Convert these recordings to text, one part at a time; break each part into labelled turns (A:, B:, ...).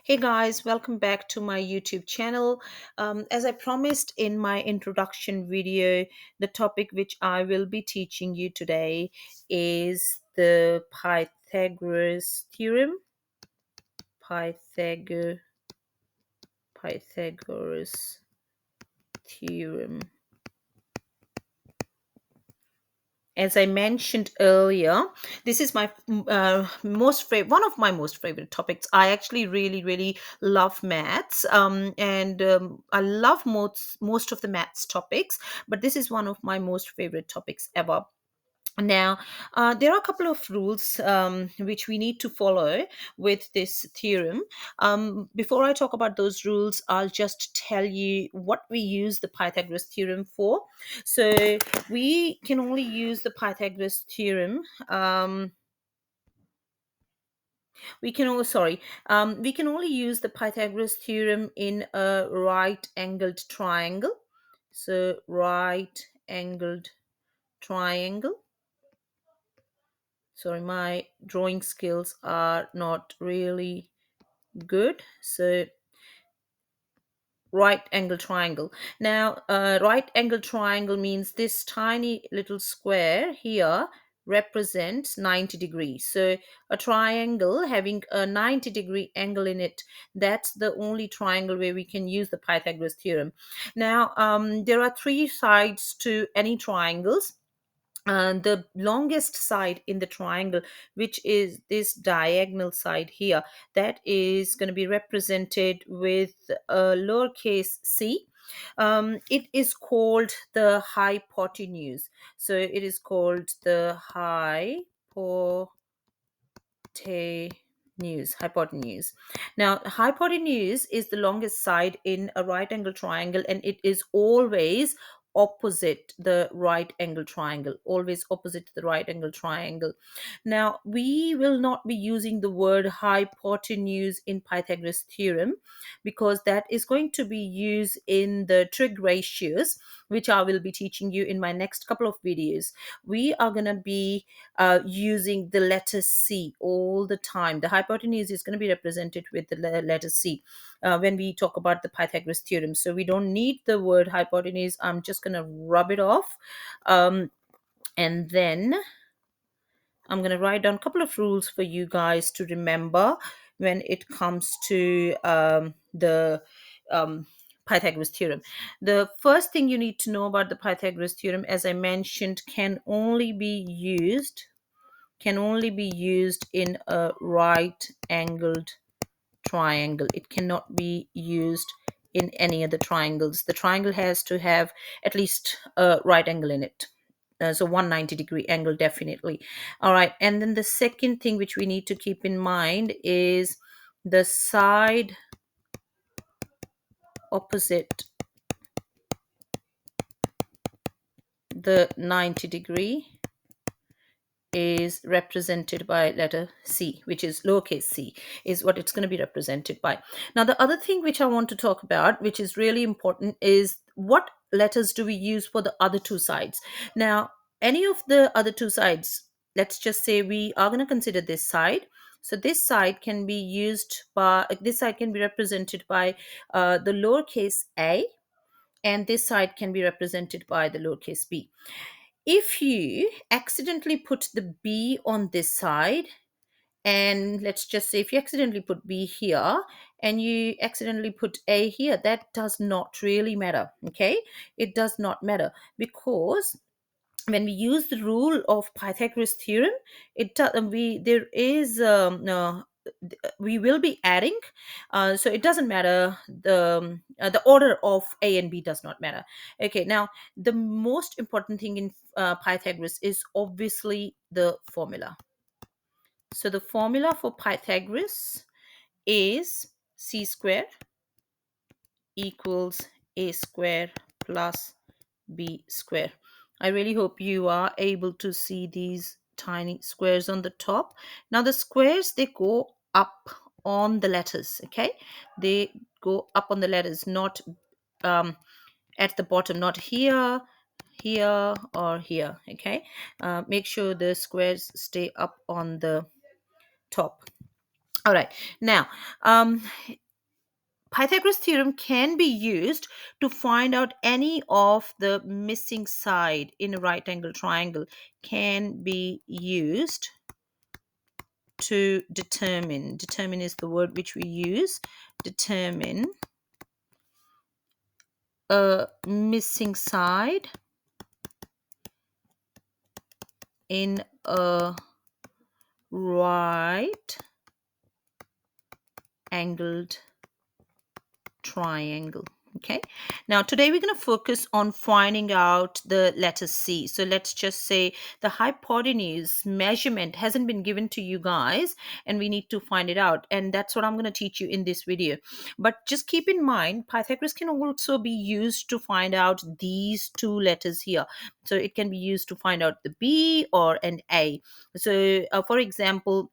A: Hey guys, welcome back to my YouTube channel. As I promised in my introduction video, the topic which I will be teaching you today is the Pythagoras theorem. Pythag- Pythagoras theorem. As I mentioned earlier, this is my one of my most favorite topics. I actually really love maths, and I love most of the maths topics. But this is one of my most favorite topics ever. Now, there are a couple of rules which we need to follow with this theorem. Before I talk about those rules, I'll just tell you what we use the Pythagoras theorem for. So, we can only use the Pythagoras theorem. We can only use the Pythagoras theorem in a right-angled triangle. So, right-angled triangle. Sorry, my drawing skills are not really good. So right angle triangle. Now right angle triangle means this tiny little square here represents 90 degrees. So a triangle having a 90-degree angle in it, that's the only triangle where we can use the Pythagoras theorem. Now there are three sides to any triangles. The longest side in the triangle, which is this diagonal side here, that is going to be represented with a lowercase c. It is called the hypotenuse. So it is called the hypotenuse. Now, hypotenuse is the longest side in a right angle triangle, and it is always opposite the right angle triangle, always opposite the right angle triangle. Now, we will not be using the word hypotenuse in Pythagoras theorem because that is going to be used in the trig ratios, which I will be teaching you in my next couple of videos. We are going to be using the letter C all the time. The hypotenuse is going to be represented with the letter C when we talk about the Pythagoras theorem. So we don't need the word hypotenuse. I'm just going to rub it off. And then I'm going to write down a couple of rules for you guys to remember when it comes to the um, Pythagoras theorem. The first thing you need to know about the Pythagoras theorem, as I mentioned, can only be used in a right angled triangle. It cannot be used in any other triangles. The triangle has to have at least a right angle in it. So 190-degree angle, definitely. All right. And then the second thing which we need to keep in mind is the side opposite the 90-degree is represented by letter C, which is lowercase c, is what it's going to be represented by. Now, the other thing which I want to talk about, which is really important, is what letters do we use for the other two sides. Now, any of the other two sides, let's just say we are going to consider this side. So this side can be represented by the lowercase a, and this side can be represented by the lowercase b. If you accidentally put the B on this side, and let's just say if you accidentally put B here and you accidentally put A here, that does not really matter. Okay, it does not matter, because when we use the rule of Pythagoras theorem, it we there is no, we will be adding, so it doesn't matter. The order of A and B does not matter. Okay, now the most important thing in Pythagoras is obviously the formula. So the formula for Pythagoras is c square equals a square plus b square. I really hope you are able to see these tiny squares on the top. Now the squares, they go up on the letters. Okay, they go up on the letters, not um, at the bottom, not here, here, or here. Okay, make sure the squares stay up on the top. All right. Now, um, Pythagoras theorem can be used to find out any of the missing side in a right angle triangle, can be used to determine is the word which we use, determine a missing side in a right angled triangle. Okay, now today we're going to focus on finding out the letter C. So let's just say the hypotenuse measurement hasn't been given to you guys, and we need to find it out, and that's what I'm going to teach you in this video. But just keep in mind, Pythagoras can also be used to find out these two letters here. So it can be used to find out the B or an A. So for example,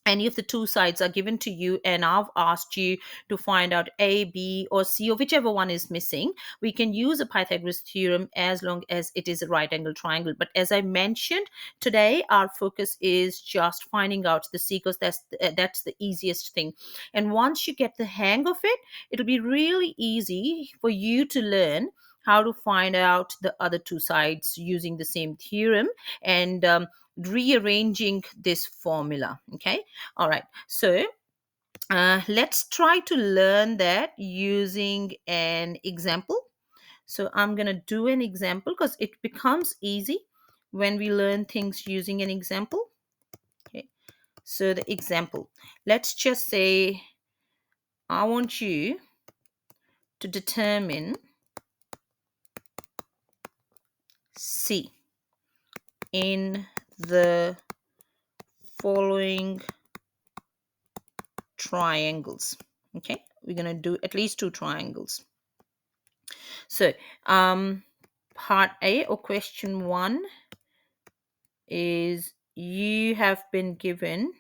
A: any of the two sides are given to you, and I've asked you to find out A, B, or C, or whichever one is missing. We can use a Pythagoras theorem as long as it is a right angle triangle. But as I mentioned, today our focus is just finding out the C, because that's the easiest thing. And once you get the hang of it, it'll be really easy for you to learn how to find out the other two sides using the same theorem, and rearranging this formula. Okay, all right, so let's try to learn that using an example. So I'm going to do an example because it becomes easy when we learn things using an example. Okay, so the example, let's just say I want you to determine C in the following triangles. Okay, we're going to do at least two triangles. So part A, or question 1, is you have been given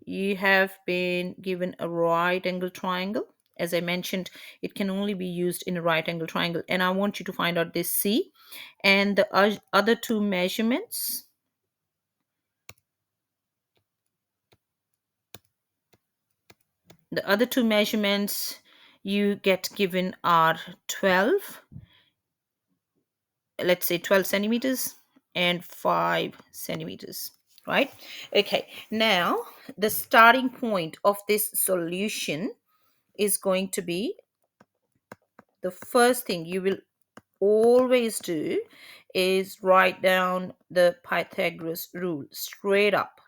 A: a right angle triangle. As I mentioned, it can only be used in a right angle triangle, and I want you to find out this C, and the other two measurements. The other two measurements you get given are 12, let's say 12 centimeters, and 5 centimeters, right? Okay, now the starting point of this solution is going to be, the first thing you will always do is write down the Pythagoras rule straight up.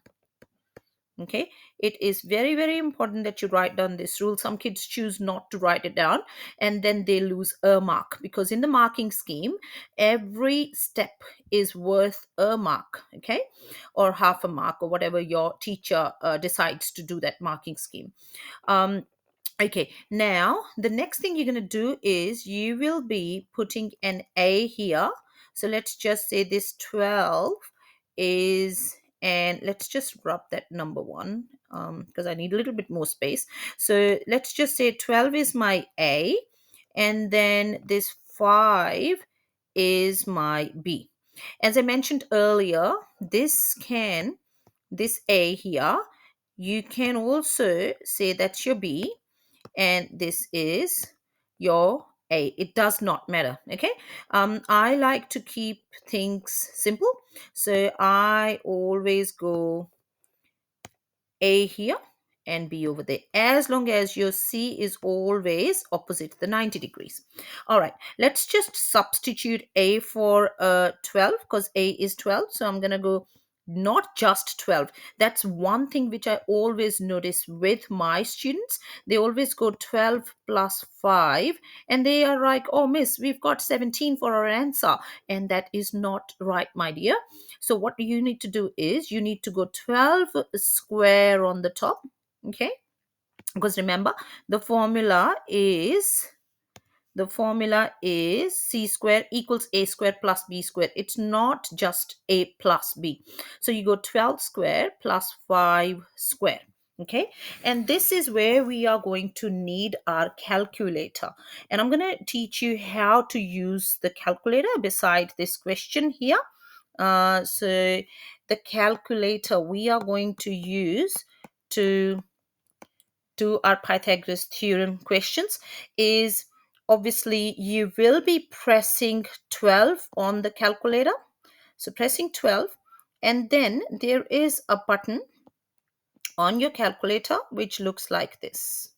A: Okay, it is very, very important that you write down this rule. Some kids choose not to write it down, and then they lose a mark, because in the marking scheme every step is worth a mark, okay, or half a mark, or whatever your teacher decides to do that marking scheme. Okay, now the next thing you're going to do is you will be putting an A here. So let's just say this 12 is, and let's just rub that number 1 because I need a little bit more space. So let's just say 12 is my A, and then this 5 is my B. As I mentioned earlier, this A here, you can also say that's your B, and this is your A. It does not matter. Okay, I like to keep things simple, so I always go A here and B over there, as long as your C is always opposite the 90 degrees. All right, let's just substitute A for 12, because A is 12. So I'm going to go not just 12. That's one thing which I always notice with my students. They always go 12 plus 5, and they are like, oh miss, we've got 17 for our answer, and that is not right, my dear. So what you need to do is you need to go 12 square on the top. Okay, because remember, the formula is C square equals A square plus B square. It's not just A plus B. So you go 12 square plus 5 square. Okay, and this is where we are going to need our calculator, and I'm going to teach you how to use the calculator beside this question here. So the calculator we are going to use to do our Pythagoras theorem questions is obviously you will be pressing 12 on the calculator. So pressing 12, and then there is a button on your calculator which looks like this,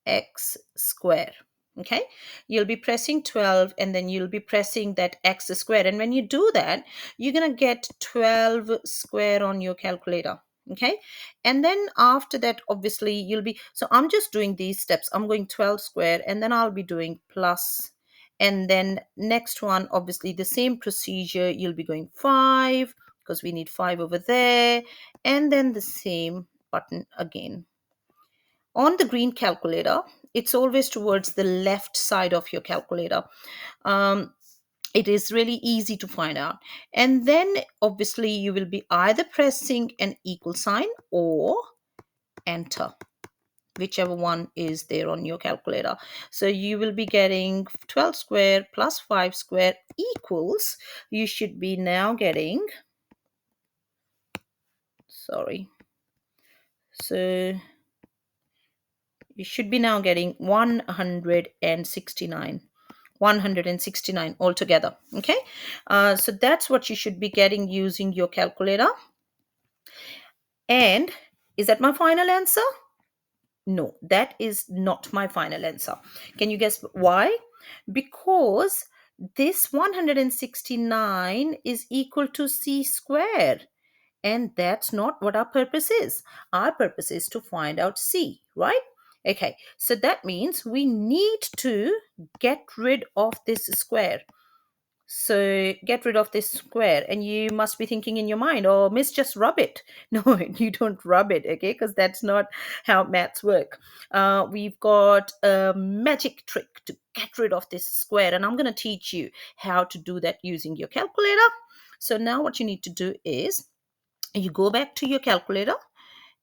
A: x square. Okay, you'll be pressing 12 and then you'll be pressing that x square, and when you do that you're going to get 12 square on your calculator. Okay, and then after that obviously you'll be, so I'm just doing these steps. I'm going 12 square and then I'll be doing plus, and then next one obviously the same procedure, you'll be going 5 because we need 5 over there, and then the same button again. On the green calculator, it's always towards the left side of your calculator. Um, it is really easy to find out. And then obviously you will be either pressing an equal sign or enter, whichever one is there on your calculator. So you will be getting 12 square plus 5 square equals, you should be now getting, sorry, so you should be now getting 169 altogether. Okay, so that's what you should be getting using your calculator. And is that my final answer? No, that is not my final answer. Can you guess why? Because this 169 is equal to c squared, and that's not what our purpose is. Our purpose is to find out c, right? Okay, so that means we need to get rid of this square. So get rid of this square, and you must be thinking in your mind, oh, miss, just rub it. No, you don't rub it, okay, because that's not how maths work. We've got a magic trick to get rid of this square, and I'm going to teach you how to do that using your calculator. So now what you need to do is you go back to your calculator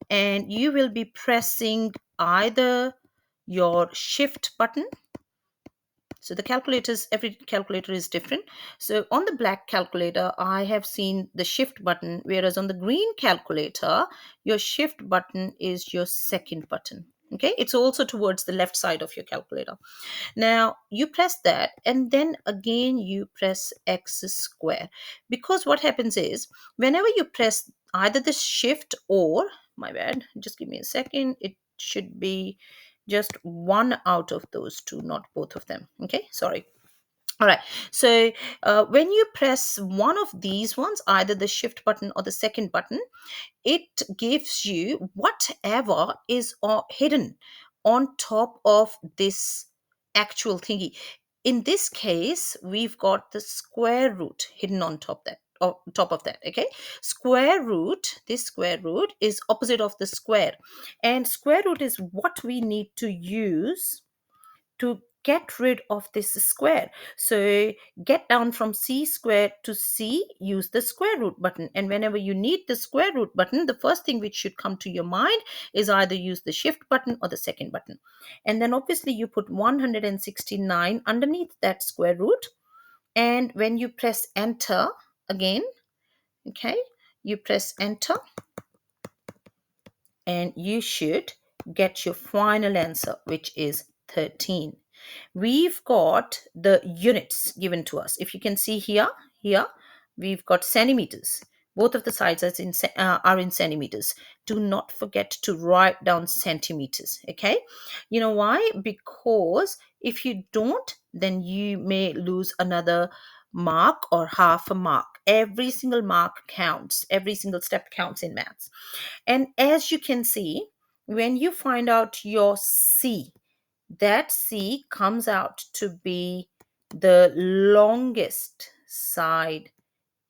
A: and you will be pressing either your shift button. So the calculators, every calculator is different. So on the black calculator, I have seen the shift button, whereas on the green calculator, your shift button is your second button. Okay, it's also towards the left side of your calculator. Now you press that and then again you press x square, because what happens is whenever you press either the shift or, my bad, just give me a second, it should be just one out of those two, not both of them. Okay, sorry. All right. So when you press one of these ones, either the shift button or the second button, it gives you whatever is hidden on top of this actual thingy. In this case, we've got the square root hidden on top of that. Okay, square root, this square root is opposite of the square, and square root is what we need to use to get rid of this square. So get down from c squared to c, use the square root button. And whenever you need the square root button, the first thing which should come to your mind is either use the shift button or the second button. And then obviously you put 169 underneath that square root. And when you press enter again, okay, you press enter and you should get your final answer, which is 13. We've got the units given to us. If you can see here we've got centimeters. Both of the sides are in centimeters. Do not forget to write down centimeters. Okay, you know why? Because if you don't, then you may lose another mark or half a mark. Every single mark counts. Every single step counts in maths. And as you can see, when you find out your c, that C comes out to be the longest side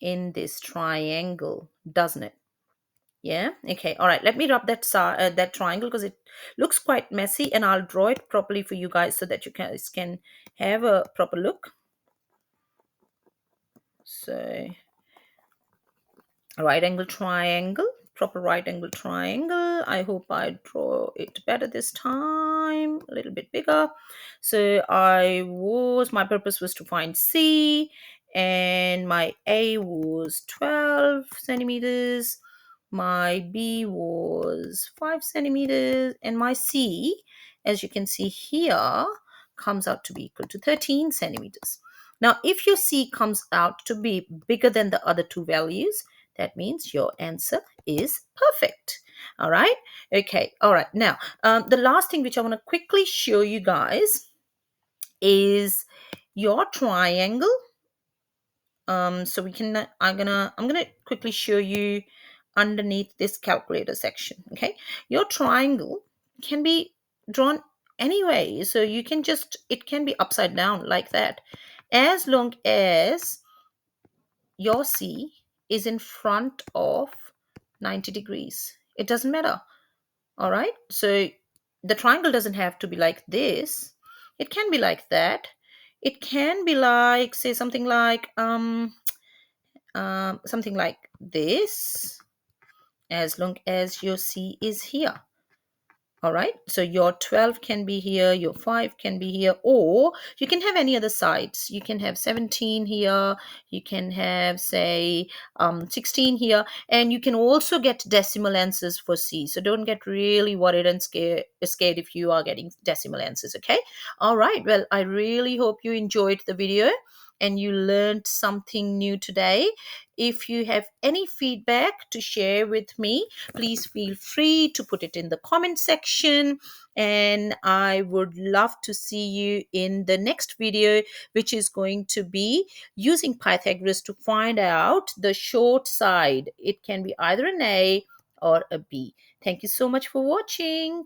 A: in this triangle, doesn't it? Yeah. Okay. All right. Let me rub that triangle because it looks quite messy, and I'll draw it properly for you guys so that you guys can have a proper look. So, right angle triangle, proper right angle triangle. I hope I draw it better this time, a little bit bigger. So my purpose was to find C, and my A was 12 centimeters, my B was 5 centimeters, and my C, as you can see here, comes out to be equal to 13 centimeters. Now, if your C comes out to be bigger than the other two values, that means your answer is perfect. All right. Okay. All right. Now, the last thing which I want to quickly show you guys is your triangle. So we can, I'm gonna quickly show you underneath this calculator section. Okay, your triangle can be drawn anyway, so you can just, it can be upside down like that, as long as your C is in front of 90 degrees. It doesn't matter. All right, so the triangle doesn't have to be like this. It can be like that. It can be like, say, something like this, as long as your C is here. All right, so your 12 can be here, your 5 can be here, or you can have any other sides. You can have 17 here, you can have, say, 16 here, and you can also get decimal answers for C. So don't get really worried and scared if you are getting decimal answers, okay? All right, well, I really hope you enjoyed the video and you learned something new today. If you have any feedback to share with me, please feel free to put it in the comment section, and I would love to see you in the next video, which is going to be using Pythagoras to find out the short side. It can be either an A or a B. Thank you so much for watching.